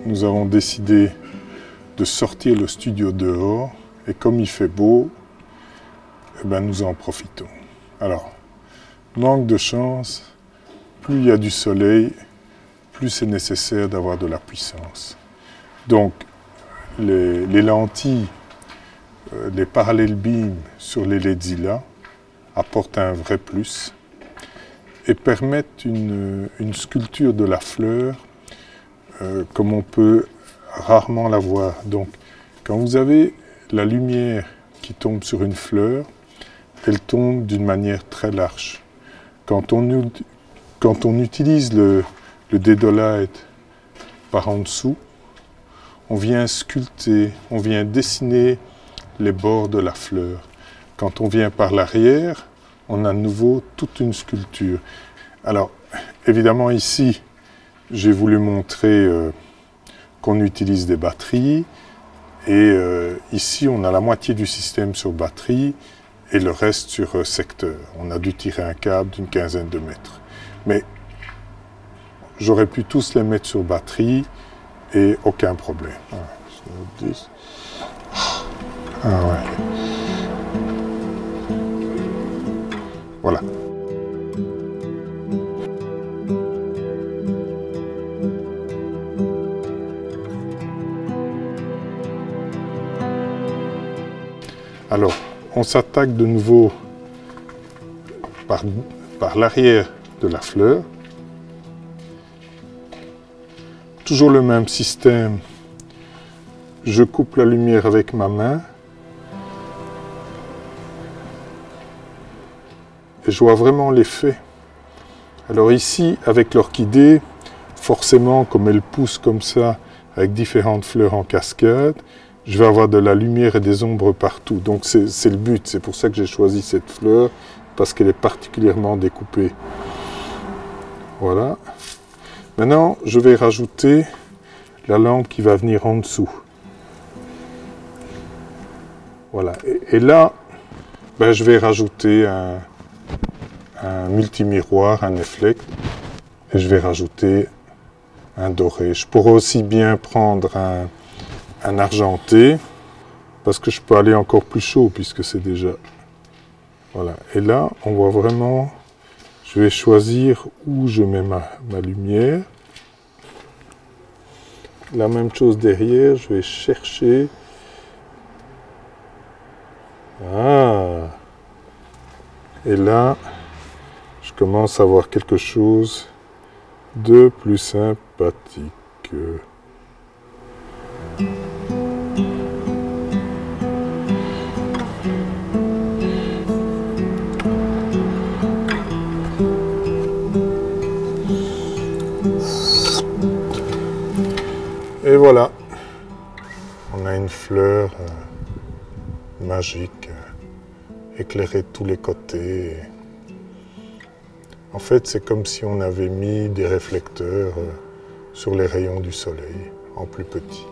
Nous avons décidé de sortir le studio dehors et comme il fait beau, eh ben nous en profitons. Alors, manque de chance, plus il y a du soleil, plus c'est nécessaire d'avoir de la puissance. Donc, les lentilles, les parallèles beams sur les Ledzilla apportent un vrai plus et permettent une sculpture de la fleur comme on peut rarement la voir. Donc, quand vous avez la lumière qui tombe sur une fleur, elle tombe d'une manière très large. Quand on utilise le Dedolite par en dessous, on vient sculpter, on vient dessiner les bords de la fleur. Quand on vient par l'arrière, on a de nouveau toute une sculpture. Alors, évidemment ici, j'ai voulu montrer qu'on utilise des batteries. Et ici, on a la moitié du système sur batterie et le reste sur secteur. On a dû tirer un câble d'une 15aine de mètres. Mais j'aurais pu tous les mettre sur batterie et aucun problème. Ah ouais. Voilà. Alors, on s'attaque de nouveau par l'arrière de la fleur. Toujours le même système. Je coupe la lumière avec ma main. Et je vois vraiment l'effet. Alors ici, avec l'orchidée, forcément, comme elle pousse comme ça, avec différentes fleurs en cascade, je vais avoir de la lumière et des ombres partout. Donc c'est le but, c'est pour ça que j'ai choisi cette fleur, parce qu'elle est particulièrement découpée. Voilà. Maintenant, je vais rajouter la lampe qui va venir en dessous. Voilà. Et là, ben, je vais rajouter un multimiroir, un efflect, et je vais rajouter un doré. Je pourrais aussi bien prendre un argenté, parce que je peux aller encore plus chaud, puisque c'est déjà... Voilà. Et là, on voit vraiment... Je vais choisir où je mets ma lumière. La même chose derrière, je vais chercher... Ah! Et là, je commence à voir quelque chose de plus sympathique. Et voilà, on a une fleur magique, éclairée de tous les côtés. En fait, c'est comme si on avait mis des réflecteurs sur les rayons du soleil, en plus petit.